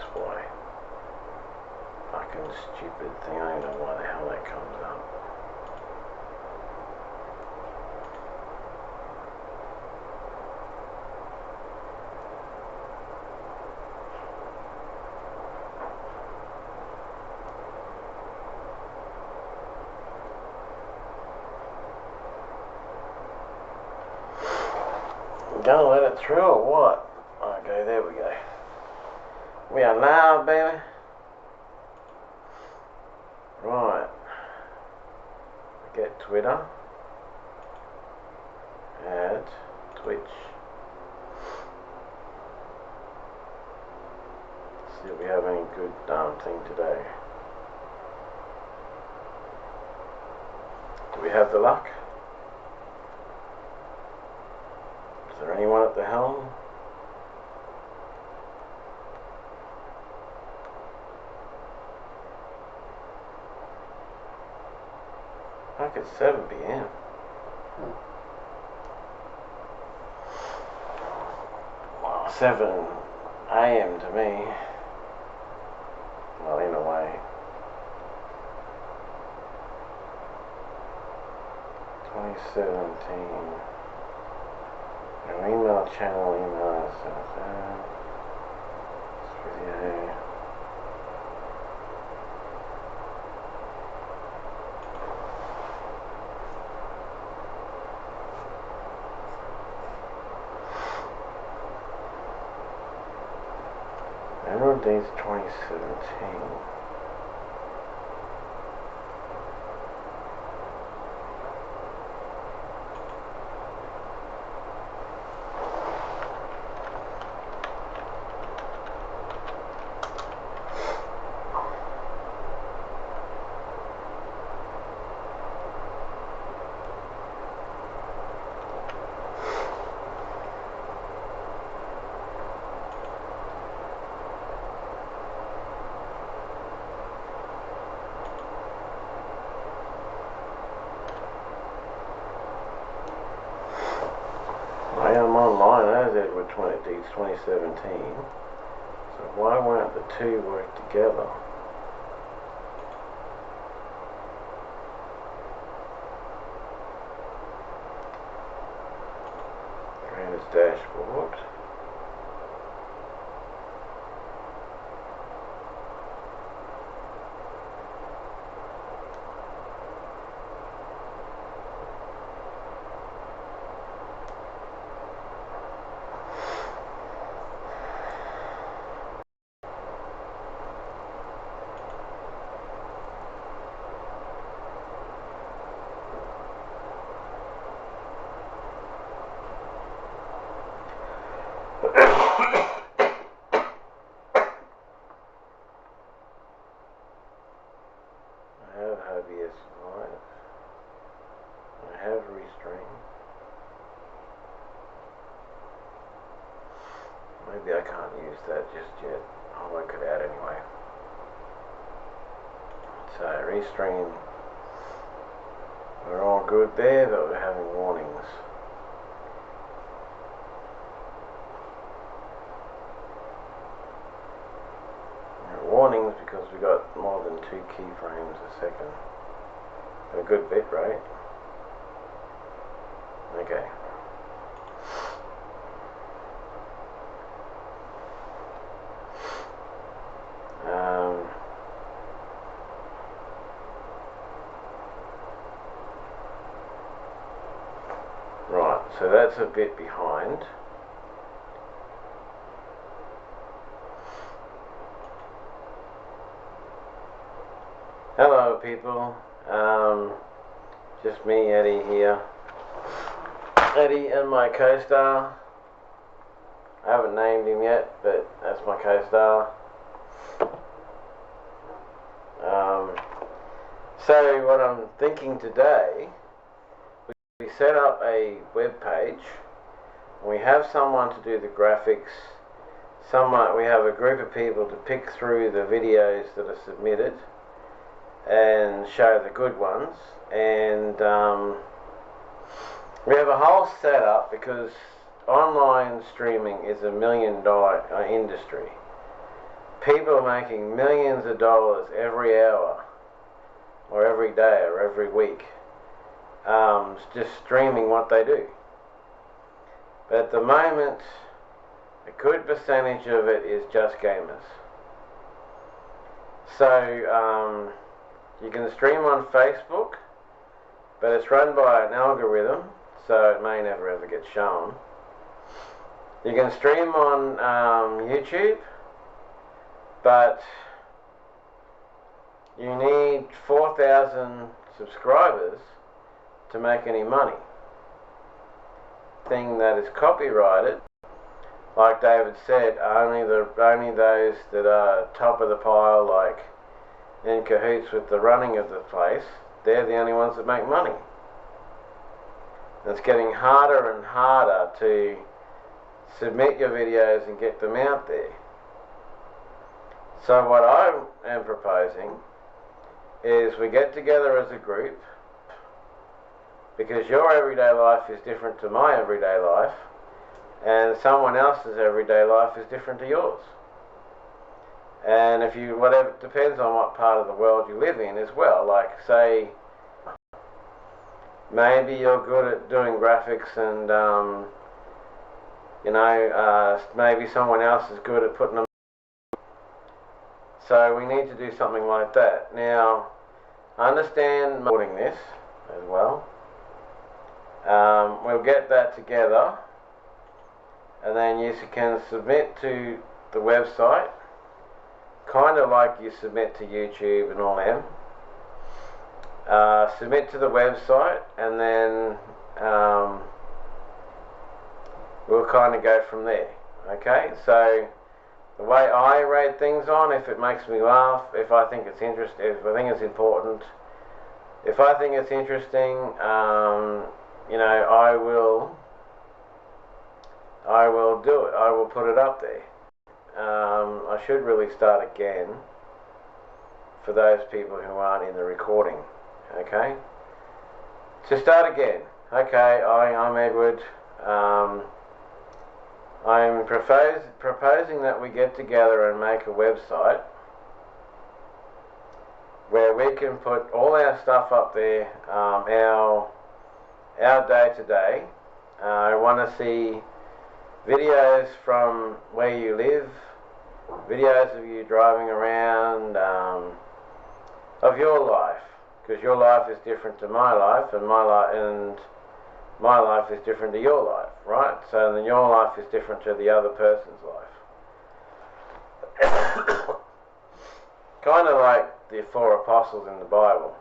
that's why. Fucking stupid thing. I don't know why the hell that comes up. Gonna let it through or what? Okay, there we go. We are live, baby. Right. Get Twitter. Add Twitch. See if we have any good thing today. Do we have the luck? Is there anyone at the helm? Like it's 7 p.m. 7 a.m. to me. Well, in a way. 2017. Your email channel, email us. Video. Annual dates 2017. I am online as Edward 2017. So why won't the two work together? Creators dashboard. OBS Live. I have Restream. Maybe I can't use that just yet. I'll work it out anyway. So Restream, we're all good there, but we're having warnings. Warnings because we got more than 2 keyframes a second. A good bit, right? Okay. Right, so that's a bit behind. Hello people, just me, Eddie here. Eddie and my co-star. I haven't named him yet, but that's my co-star. So what I'm thinking today, we set up a web page. We have someone to do the graphics. We have a group of people to pick through the videos that are submitted and show the good ones, and we have a whole setup because online streaming is $1 million industry, people are making millions of dollars every hour, or every day, or every week, just streaming what they do. But at the moment, a good percentage of it is just gamers. So you can stream on Facebook, but it's run by an algorithm, so it may never ever get shown. You can stream on YouTube, but you need 4,000 subscribers to make any money. Thing that is copyrighted, like David said, only those that are top of the pile, like in cahoots with the running of the place, they're the only ones that make money. It's getting harder and harder to submit your videos and get them out there. So what I am proposing is we get together as a group, because your everyday life is different to my everyday life, and someone else's everyday life is different to yours. And if you, whatever, depends on what part of the world you live in as well. Like, say, maybe you're good at doing graphics and, maybe someone else is good at putting them. So we need to do something like that. Now, I understand recording this as well. We'll get that together, and then you can submit to the website, kind of like you submit to YouTube and all them. Submit to the website, and then we'll kind of go from there. Okay, so the way I rate things on, if it makes me laugh, if I think it's interesting, if I think it's important, if I think it's interesting, I will do it. I will put it up there. I should really start again for those people who aren't in the recording. Okay? To start again. Okay, I'm Edward. I'm proposing that we get together and make a website where we can put all our stuff up there, our day-to-day. I want to see videos from where you live, videos of you driving around, of your life, because your life is different to my life, and my life is different to your life, right? So then your life is different to the other person's life. Kind of like the 4 apostles in the Bible.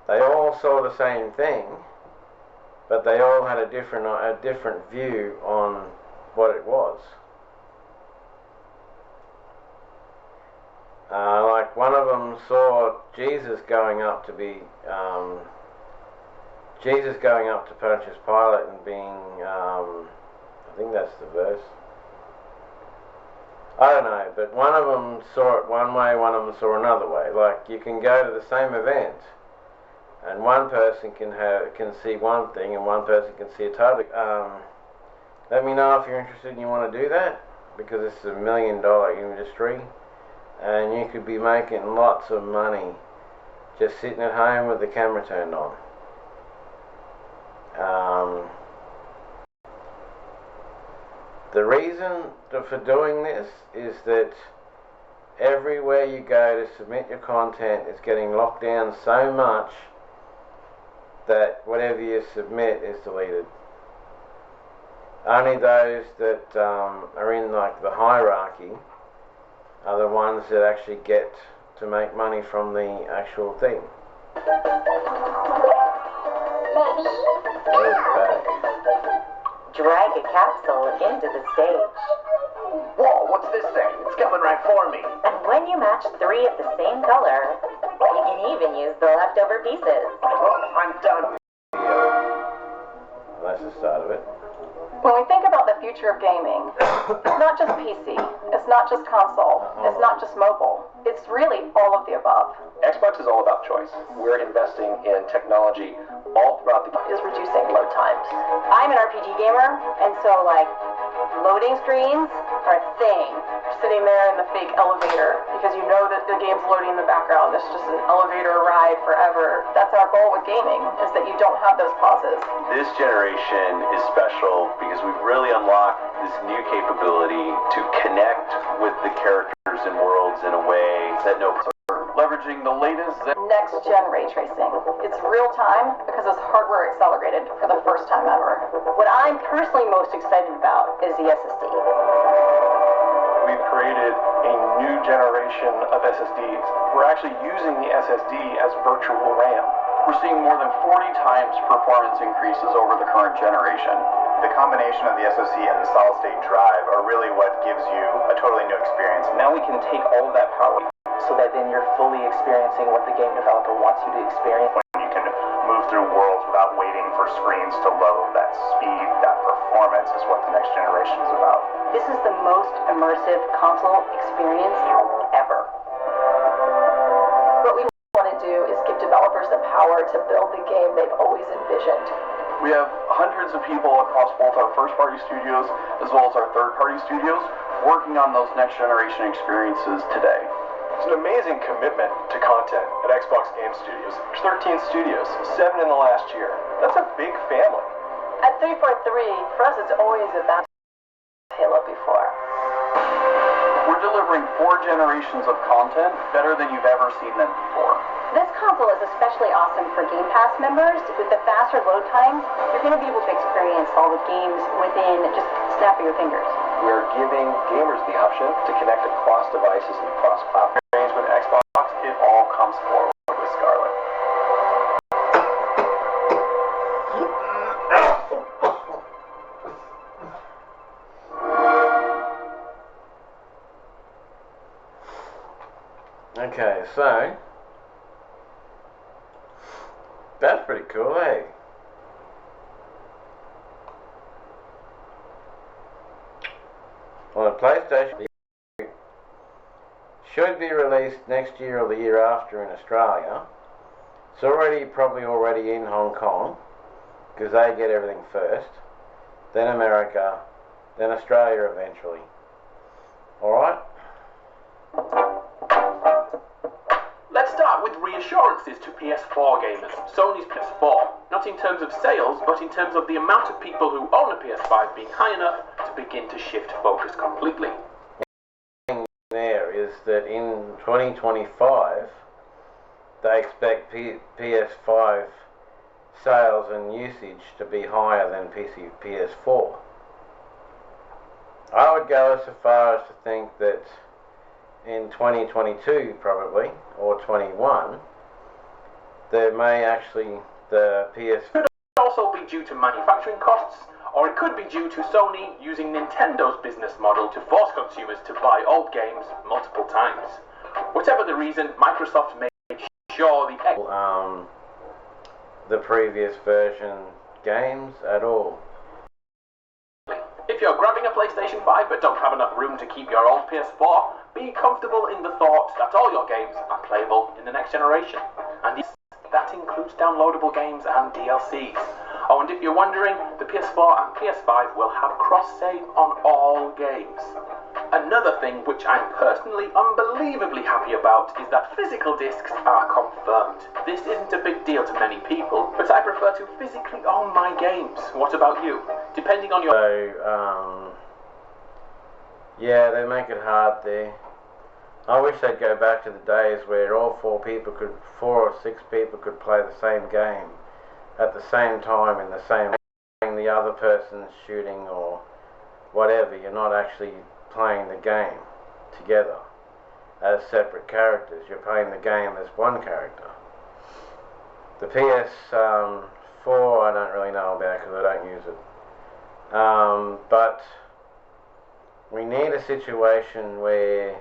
They all saw the same thing, but they all had a different view on what it was. Like one of them saw Jesus going up to Pontius Pilate and being, I think that's the verse. I don't know, but one of them saw it one way, one of them saw another way. Like, you can go to the same event, and one person can see one thing, and one person can see a totally. Let me know if you're interested and you want to do that, because this is $1 million industry, and you could be making lots of money just sitting at home with the camera turned on. The reason for doing this is that everywhere you go to submit your content is getting locked down so much that whatever you submit is deleted. Only those that are in like the hierarchy are the ones that actually get to make money from the actual thing. Drag a capsule into the stage. Whoa, what's this thing? It's coming right for me. And when you match 3 of the same color, you can even use the leftover pieces. Oh, I'm done. That's the start of it. When we think about the future of gaming, it's not just PC, it's not just console, it's not just mobile. It's really all of the above. Xbox is all about choice. We're investing in technology all throughout the... Is reducing load times. I'm an RPG gamer, and so like loading screens or a thing. You're sitting there in the fake elevator because you know that the game's loading in the background. It's just an elevator ride forever. That's our goal with gaming, is that you don't have those pauses. This generation is special because we've really unlocked this new capability to connect with the characters and worlds in a way that no leveraging the latest Next gen ray tracing. It's real time because it's hardware accelerated for the first time ever. What I'm personally most excited about is the SSD. We've created a new generation of SSDs. We're actually using the SSD as virtual RAM. We're seeing more than 40 times performance increases over the current generation. The combination of the SoC and the solid-state drive are really what gives you a totally new experience. Now we can take all of that power so that then you're fully experiencing what the game developer wants you to experience. You can move through worlds without waiting for screens to load. That speed, that performance is what the next generation is about. This is the most immersive console experience ever. What we want to do is give developers the power to build the game they've always envisioned. We have hundreds of people across both our first-party studios as well as our third-party studios working on those next-generation experiences today. It's an amazing commitment to content at Xbox Game Studios. There's 13 studios, 7 in the last year. That's a big family. At 343, for us it's always about Halo before. We're delivering 4 generations of content better than you've ever seen them before. This console is especially awesome for Game Pass members. With the faster load times, you're going to be able to experience all the games within just a snap of your fingers. We're giving gamers the option to connect across devices and across platforms. With Xbox, it all comes forward with Scarlet. Okay, so that's pretty cool, eh? On a PlayStation, should be released next year or the year after in Australia. It's probably already in Hong Kong because they get everything first, then America, then Australia eventually. Alright? Let's start with reassurances to PS4 gamers. Sony's PS4, not in terms of sales, but in terms of the amount of people who own a PS5 being high enough to begin to shift focus completely. There is that in 2025 they expect PS5 sales and usage to be higher than PS4. I would go so far as to think that in 2022 probably, or 21, there may actually the PS Could also be due to manufacturing costs, or it could be due to Sony using Nintendo's business model to force consumers to buy old games multiple times. Whatever the reason, Microsoft made sure the previous version games at all. If you're grabbing a PlayStation 5 but don't have enough room to keep your old PS4, be comfortable in the thought that all your games are playable in the next generation. And yes, that includes downloadable games and DLCs. Oh, and if you're wondering, the PS4 and PS5 will have cross-save on all games. Another thing which I'm personally unbelievably happy about is that physical discs are confirmed. This isn't a big deal to many people, but I prefer to physically own my games. What about you? Depending on your... So, yeah, they make it hard there. I wish they'd go back to the days where all 4 or 6 people could play the same game at the same time in the same room. The other person's shooting or whatever. You're not actually playing the game together as separate characters. You're playing the game as one character. The PS4 I don't really know about because I don't use it. But we need a situation where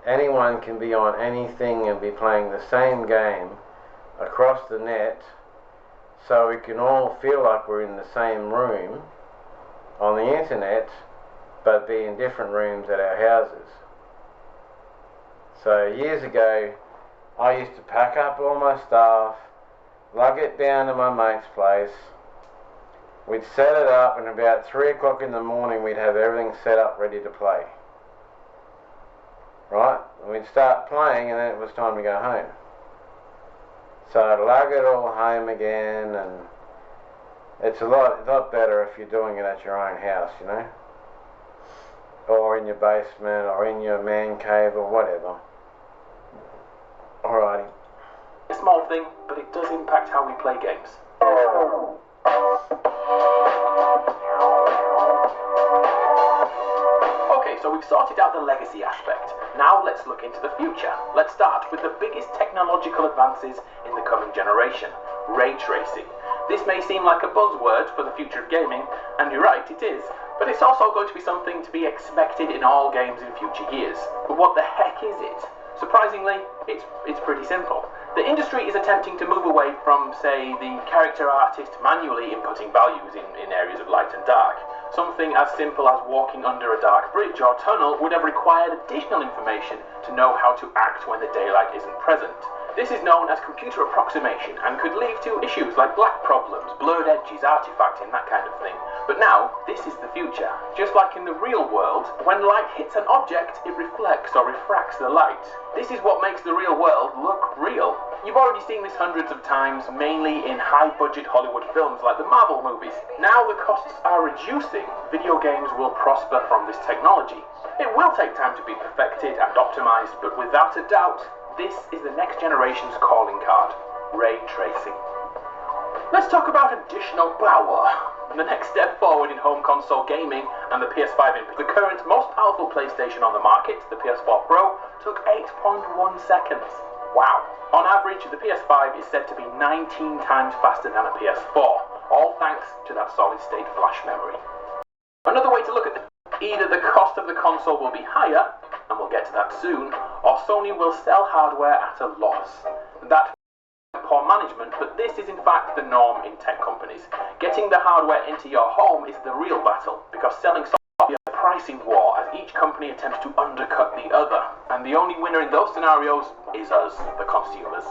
anyone can be on anything and be playing the same game across the net, so we can all feel like we're in the same room on the internet, but be in different rooms at our houses. So years ago, I used to pack up all my stuff, lug it down to my mate's place. we'd set it up, and about 3 o'clock in the morning we'd have everything set up ready to play. Right? And we'd start playing, and then it was time to go home. So I'd lug it all home again, and it's a lot better if you're doing it at your own house, you know, or in your basement, or in your man cave, or whatever. Alrighty. A small thing, but it does impact how we play games. Okay, so we've sorted out the legacy aspect. Now let's look into the future. Let's start with the biggest technological advances in the coming generation, ray tracing. This may seem like a buzzword for the future of gaming, and you're right, it is, but it's also going to be something to be expected in all games in future years. But what the heck is it? Surprisingly, it's pretty simple. The industry is attempting to move away from, say, the character artist manually inputting values in areas of light and dark. Something as simple as walking under a dark bridge or tunnel would have required additional information to know how to act when the daylight isn't present. This is known as computer approximation and could lead to issues like black problems, blurred edges, artifacting, that kind of thing. But now, this is the future. Just like in the real world, when light hits an object, it reflects or refracts the light. This is what makes the real world look real. You've already seen this hundreds of times, mainly in high-budget Hollywood films like the Marvel movies. Now the costs are reducing, video games will prosper from this technology. It will take time to be perfected and optimized, but without a doubt, this is the next generation's calling card, ray tracing. Let's talk about additional power. The next step forward in home console gaming and the PS5 input. The current most powerful PlayStation on the market, the PS4 Pro, took 8.1 seconds. Wow. On average, the PS5 is said to be 19 times faster than a PS4, all thanks to that solid-state flash memory. Another way to look at either the cost of the console will be higher, and we'll get to that soon, or Sony will sell hardware at a loss. That poor management, but this is in fact the norm in tech companies. Getting the hardware into your home is the real battle, because selling software is a pricing war as each company attempts to undercut the other, and the only winner in those scenarios is us, the consumers.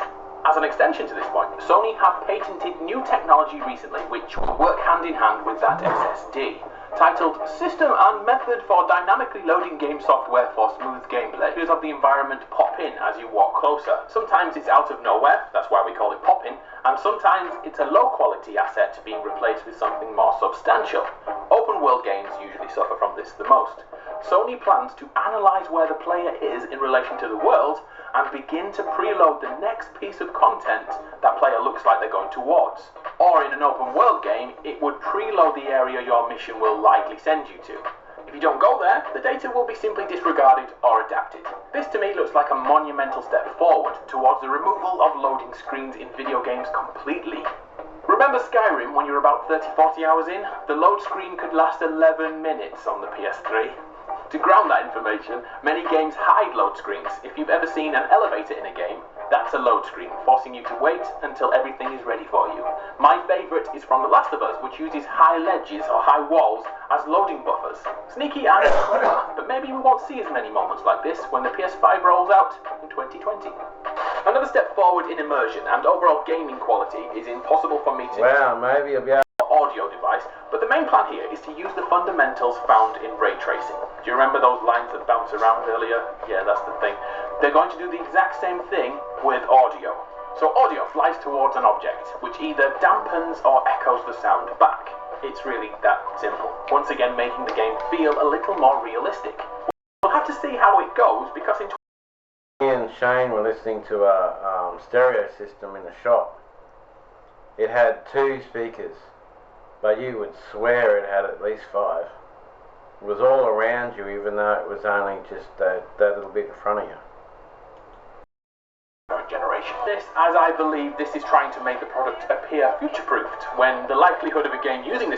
As an extension to this point, Sony have patented new technology recently which will work hand in hand with that SSD. Titled System and Method for Dynamically Loading Game Software for Smooth Gameplay. Views of the environment pop in as you walk closer. Sometimes it's out of nowhere, that's why we call it pop-in, and sometimes it's a low-quality asset being replaced with something more substantial. Open-world games usually suffer from this the most. Sony plans to analyze where the player is in relation to the world and begin to preload the next piece of content that player looks like they're going towards. Or in an open world game, it would preload the area your mission will likely send you to. If you don't go there, the data will be simply disregarded or adapted. This to me looks like a monumental step forward towards the removal of loading screens in video games completely. Remember Skyrim when you were about 30-40 hours in? The load screen could last 11 minutes on the PS3. To ground that information, many games hide load screens. If you've ever seen an elevator in a game, that's a load screen, forcing you to wait until everything is ready for you. My favourite is from The Last of Us, which uses high ledges or high walls as loading buffers. Sneaky and clever, but maybe we won't see as many moments like this when the PS5 rolls out in 2020. Another step forward in immersion and overall gaming quality is impossible for me to... Well, maybe you'll be able audio device, but the main plan here is to use the fundamentals found in ray tracing. Do you remember those lines that bounce around earlier? Yeah, that's the thing. They're going to do the exact same thing with audio. So audio flies towards an object, which either dampens or echoes the sound back. It's really that simple. Once again, making the game feel a little more realistic. We'll have to see how it goes, because in Me and Shane were listening to a stereo system in the shop. It had 2 speakers, but you would swear it had at least 5. It was all around you, even though it was only just that little bit in front of you. Generation. This, as I believe, this is trying to make the product appear future-proofed, when the likelihood of a game using this